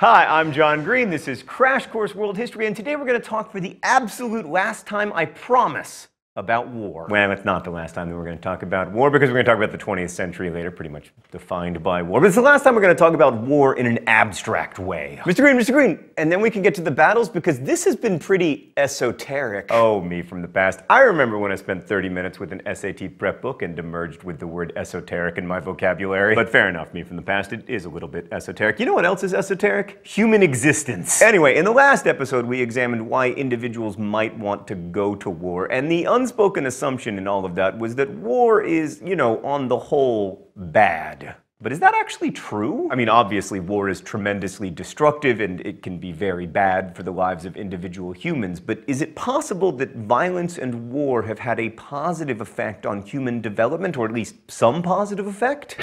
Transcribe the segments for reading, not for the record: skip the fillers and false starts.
Hi, I'm John Green. This is Crash Course World History, and today we're going to talk for the absolute last time, I promise, about war. Well, it's not the last time that we're going to talk about war, because we're going to talk about the 20th century later, pretty much defined by war. But it's the last time we're going to talk about war in an abstract way. Mr. Green, and then we can get to the battles, because this has been pretty esoteric. Oh, me from the past. I remember when I spent 30 minutes with an SAT prep book and emerged with the word esoteric in my vocabulary. But fair enough, me from the past, it is a little bit esoteric. You know what else is esoteric? Human existence. Anyway, in the last episode, we examined why individuals might want to go to war, and the unspoken assumption in all of that was that war is, on the whole, bad. But is that actually true? I mean, obviously, war is tremendously destructive and it can be very bad for the lives of individual humans, but is it possible that violence and war have had a positive effect on human development, or at least some positive effect?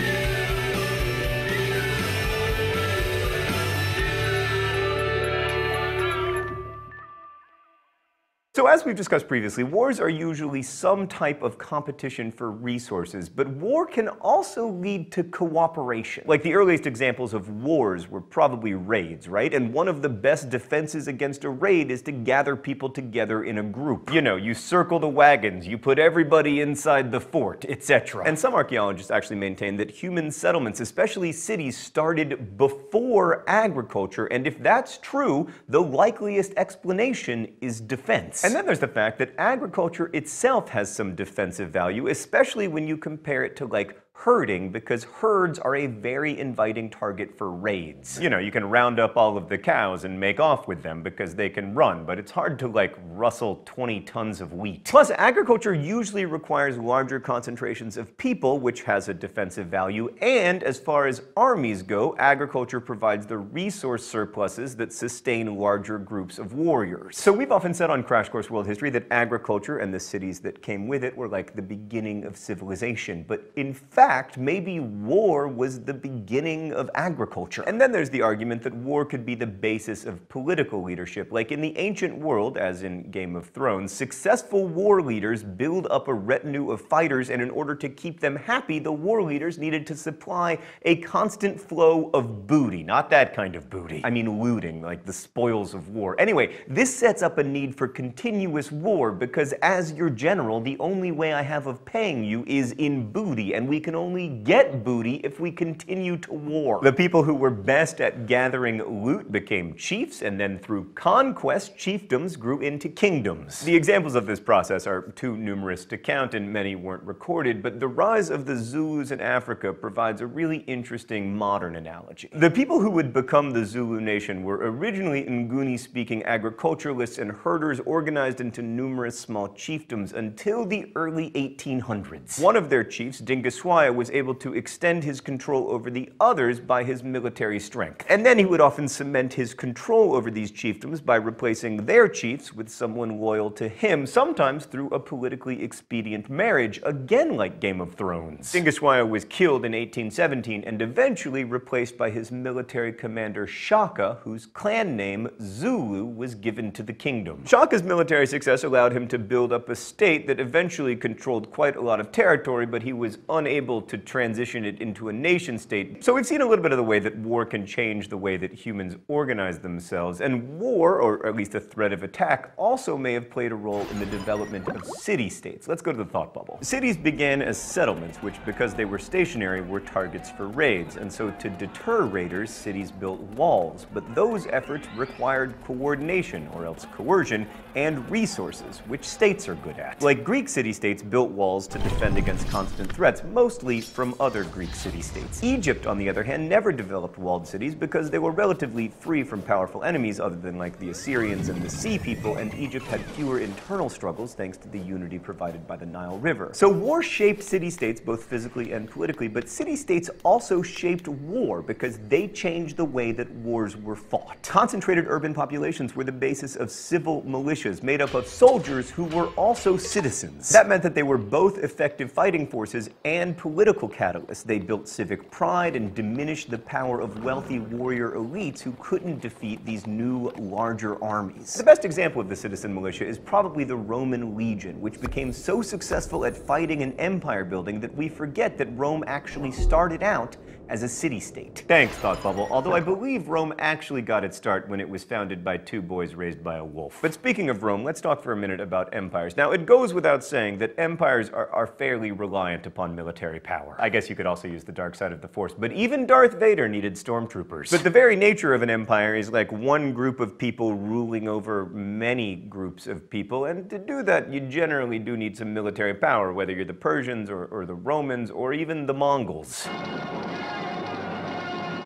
So as we've discussed previously, wars are usually some type of competition for resources, but war can also lead to cooperation. Like the earliest examples of wars were probably raids, right? And one of the best defenses against a raid is to gather people together in a group. You circle the wagons, you put everybody inside the fort, etc. And some archaeologists actually maintain that human settlements, especially cities, started before agriculture, and if that's true, the likeliest explanation is defense. And then there's the fact that agriculture itself has some defensive value, especially when you compare it to, like, herding, because herds are a very inviting target for raids. You can round up all of the cows and make off with them because they can run, but it's hard to, like, rustle 20 tons of wheat. Plus, agriculture usually requires larger concentrations of people, which has a defensive value, and as far as armies go, agriculture provides the resource surpluses that sustain larger groups of warriors. So we've often said on Crash Course World History that agriculture and the cities that came with it were like the beginning of civilization, but in fact, maybe war was the beginning of agriculture. And then there's the argument that war could be the basis of political leadership. Like in the ancient world, as in Game of Thrones, successful war leaders build up a retinue of fighters, and in order to keep them happy, the war leaders needed to supply a constant flow of booty. Not that kind of booty. I mean looting, like the spoils of war. Anyway, this sets up a need for continuous war, because as your general, the only way I have of paying you is in booty, and we can only get booty if we continue to war. The people who were best at gathering loot became chiefs, and then through conquest, chiefdoms grew into kingdoms. The examples of this process are too numerous to count, and many weren't recorded, but the rise of the Zulus in Africa provides a really interesting modern analogy. The people who would become the Zulu nation were originally Nguni-speaking agriculturalists and herders organized into numerous small chiefdoms until the early 1800s. One of their chiefs, Dingiswayo, was able to extend his control over the others by his military strength. And then he would often cement his control over these chiefdoms by replacing their chiefs with someone loyal to him, sometimes through a politically expedient marriage, again like Game of Thrones. Dingiswayo was killed in 1817 and eventually replaced by his military commander Shaka, whose clan name, Zulu, was given to the kingdom. Shaka's military success allowed him to build up a state that eventually controlled quite a lot of territory, but he was unable to transition it into a nation state. So we've seen a little bit of the way that war can change the way that humans organize themselves, and war, or at least a threat of attack, also may have played a role in the development of city-states. Let's go to the thought bubble. Cities began as settlements, which, because they were stationary, were targets for raids, and so to deter raiders, cities built walls, but those efforts required coordination, or else coercion, and resources, which states are good at. Like Greek city-states built walls to defend against constant threats, mostly from other Greek city-states. Egypt, on the other hand, never developed walled cities because they were relatively free from powerful enemies other than like the Assyrians and the Sea People, and Egypt had fewer internal struggles thanks to the unity provided by the Nile River. So war shaped city-states both physically and politically, but city-states also shaped war because they changed the way that wars were fought. Concentrated urban populations were the basis of civil militias made up of soldiers who were also citizens. That meant that they were both effective fighting forces and political catalysts. They built civic pride and diminished the power of wealthy warrior elites who couldn't defeat these new, larger armies. The best example of the citizen militia is probably the Roman legion, which became so successful at fighting and empire building that we forget that Rome actually started out as a city-state. Thanks, Thought Bubble, although I believe Rome actually got its start when it was founded by two boys raised by a wolf. But speaking of Rome, let's talk for a minute about empires. Now, it goes without saying that empires are fairly reliant upon military power. I guess you could also use the dark side of the Force, but even Darth Vader needed stormtroopers. But the very nature of an empire is like one group of people ruling over many groups of people, and to do that, you generally do need some military power, whether you're the Persians or the Romans or even the Mongols.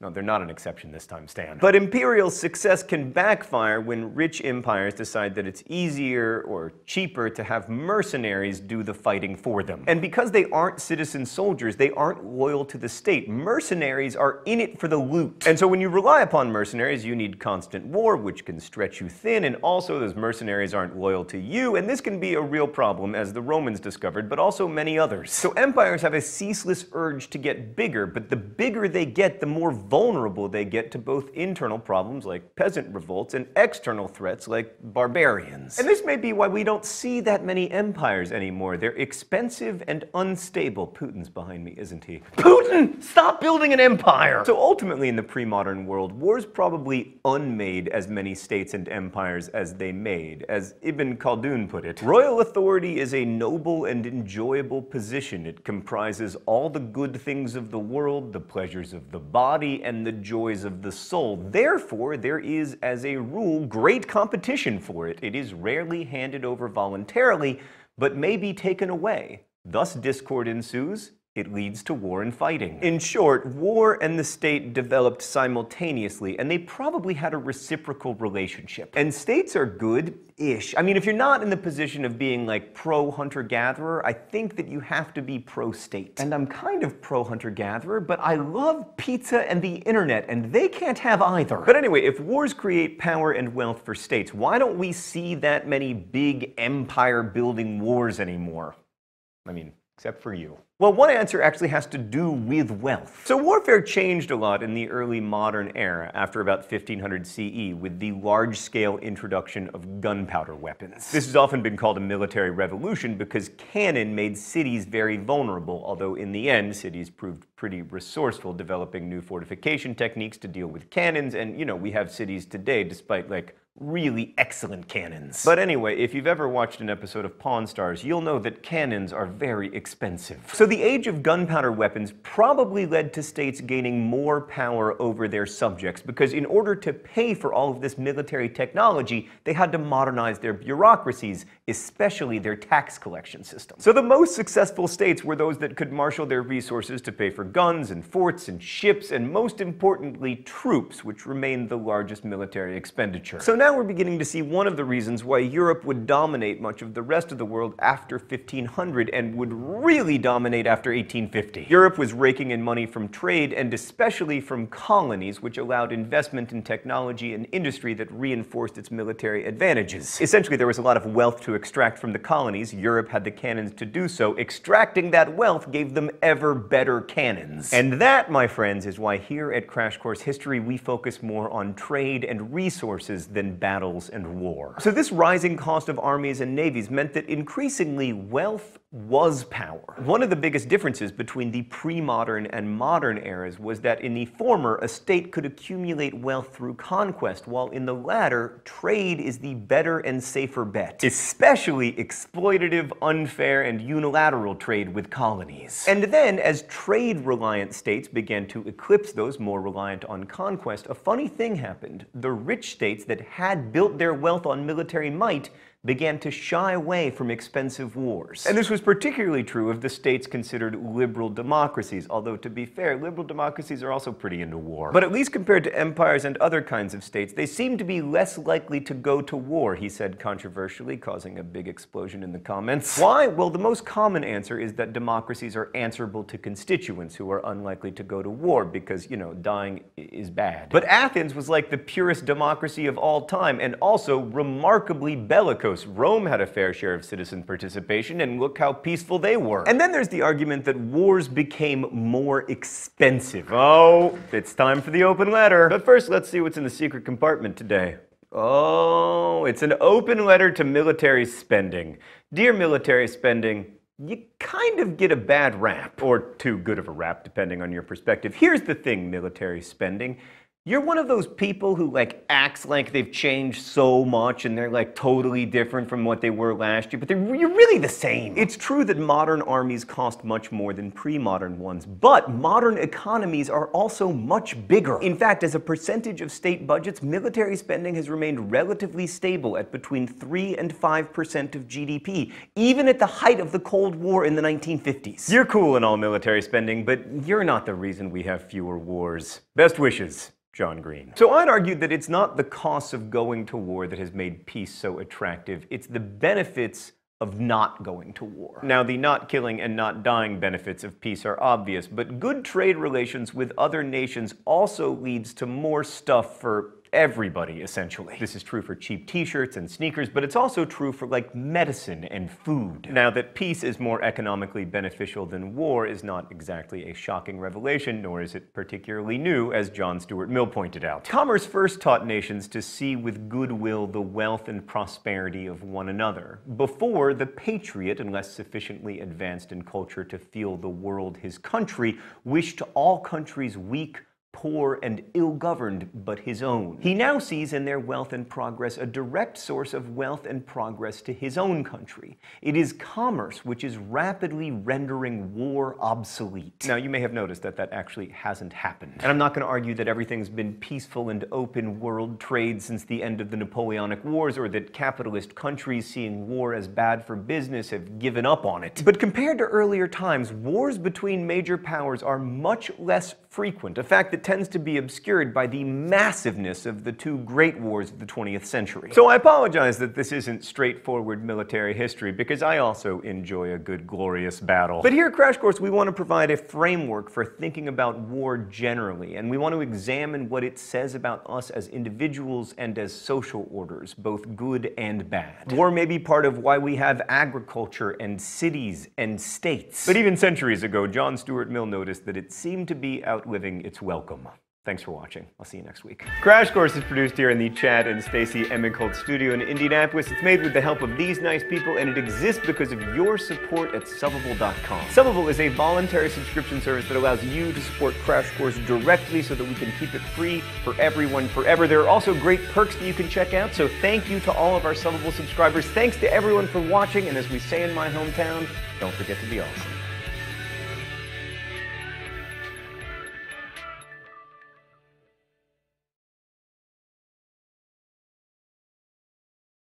No, they're not an exception this time, Stan. But imperial success can backfire when rich empires decide that it's easier or cheaper to have mercenaries do the fighting for them. And because they aren't citizen soldiers, they aren't loyal to the state. Mercenaries are in it for the loot. And so when you rely upon mercenaries, you need constant war, which can stretch you thin, and also those mercenaries aren't loyal to you, and this can be a real problem, as the Romans discovered, but also many others. So empires have a ceaseless urge to get bigger, but the bigger they get, the more vulnerable they get to both internal problems like peasant revolts and external threats like barbarians. And this may be why we don't see that many empires anymore. They're expensive and unstable. Putin's behind me, isn't he? Putin! Stop building an empire! So ultimately in the pre-modern world, wars probably unmade as many states and empires as they made. As Ibn Khaldun put it, royal authority is a noble and enjoyable position. It comprises all the good things of the world, the pleasures of the body, and the joys of the soul. Therefore, there is, as a rule, great competition for it. It is rarely handed over voluntarily, but may be taken away. Thus discord ensues. It leads to war and fighting. In short, war and the state developed simultaneously, and they probably had a reciprocal relationship. And states are good-ish. I mean, if you're not in the position of being like pro-hunter-gatherer, I think that you have to be pro-state. And I'm kind of pro-hunter-gatherer, but I love pizza and the internet, and they can't have either. But anyway, if wars create power and wealth for states, why don't we see that many big empire-building wars anymore? I mean, except for you. Well, one answer actually has to do with wealth. So warfare changed a lot in the early modern era, after about 1500 CE, with the large-scale introduction of gunpowder weapons. This has often been called a military revolution because cannon made cities very vulnerable, although in the end, cities proved pretty resourceful, developing new fortification techniques to deal with cannons, and, you know, we have cities today despite, like, really excellent cannons. But anyway, if you've ever watched an episode of Pawn Stars, you'll know that cannons are very expensive. So the age of gunpowder weapons probably led to states gaining more power over their subjects, because in order to pay for all of this military technology, they had to modernize their bureaucracies, especially their tax collection system. So the most successful states were those that could marshal their resources to pay for guns and forts and ships, and most importantly, troops, which remained the largest military expenditure. So now we're beginning to see one of the reasons why Europe would dominate much of the rest of the world after 1500 and would really dominate after 1850. Europe was raking in money from trade and especially from colonies, which allowed investment in technology and industry that reinforced its military advantages. Essentially, there was a lot of wealth to extract from the colonies. Europe had the cannons to do so. Extracting that wealth gave them ever better cannons. And that, my friends, is why here at Crash Course History we focus more on trade and resources than battles and war. So this rising cost of armies and navies meant that increasingly wealth was power. One of the biggest differences between the pre-modern and modern eras was that in the former, a state could accumulate wealth through conquest, while in the latter, trade is the better and safer bet. Especially exploitative, unfair, and unilateral trade with colonies. And then, as trade-reliant states began to eclipse those more reliant on conquest, a funny thing happened. The rich states that had built their wealth on military might began to shy away from expensive wars. And this was particularly true of the states considered liberal democracies, although to be fair, liberal democracies are also pretty into war. But at least compared to empires and other kinds of states, they seem to be less likely to go to war, he said controversially, causing a big explosion in the comments. Why? Well, the most common answer is that democracies are answerable to constituents who are unlikely to go to war because, you know, dying is bad. But Athens was like the purest democracy of all time, and also remarkably bellicose. Rome had a fair share of citizen participation, and look how peaceful they were. And then there's the argument that wars became more expensive. Oh, it's time for the open letter. But first, let's see what's in the secret compartment today. Oh, it's an open letter to military spending. Dear military spending, you kind of get a bad rap. Or too good of a rap, depending on your perspective. Here's the thing, military spending. You're one of those people who acts like they've changed so much and they're totally different from what they were last year, but you're really the same. It's true that modern armies cost much more than pre-modern ones, but modern economies are also much bigger. In fact, as a percentage of state budgets, military spending has remained relatively stable at between 3 and 5% of GDP, even at the height of the Cold War in the 1950s. You're cool in all military spending, but you're not the reason we have fewer wars. Best wishes, John Green. So I'd argue that it's not the cost of going to war that has made peace so attractive, it's the benefits of not going to war. Now, the not killing and not dying benefits of peace are obvious, but good trade relations with other nations also leads to more stuff for everybody, essentially. This is true for cheap t-shirts and sneakers, but it's also true for medicine and food. Now, that peace is more economically beneficial than war is not exactly a shocking revelation, nor is it particularly new, as John Stuart Mill pointed out. Commerce first taught nations to see with goodwill the wealth and prosperity of one another. Before, the patriot, unless sufficiently advanced in culture to feel the world his country, wished all countries weak, poor, and ill-governed, but his own. He now sees in their wealth and progress a direct source of wealth and progress to his own country. It is commerce which is rapidly rendering war obsolete. Now, you may have noticed that that actually hasn't happened. And I'm not going to argue that everything's been peaceful and open world trade since the end of the Napoleonic Wars, or that capitalist countries seeing war as bad for business have given up on it. But compared to earlier times, wars between major powers are much less frequent, a fact that tends to be obscured by the massiveness of the two great wars of the 20th century. So I apologize that this isn't straightforward military history, because I also enjoy a good glorious battle. But here at Crash Course, we want to provide a framework for thinking about war generally, and we want to examine what it says about us as individuals and as social orders, both good and bad. War may be part of why we have agriculture and cities and states. But even centuries ago, John Stuart Mill noticed that it seemed to be outliving its welcome. Thanks for watching. I'll see you next week. Crash Course is produced here in the Chad and Stacy Emigholt studio in Indianapolis. It's made with the help of these nice people, and it exists because of your support at Subbable.com. Subbable is a voluntary subscription service that allows you to support Crash Course directly so that we can keep it free for everyone forever. There are also great perks that you can check out, so thank you to all of our Subbable subscribers. Thanks to everyone for watching, and as we say in my hometown, don't forget to be awesome.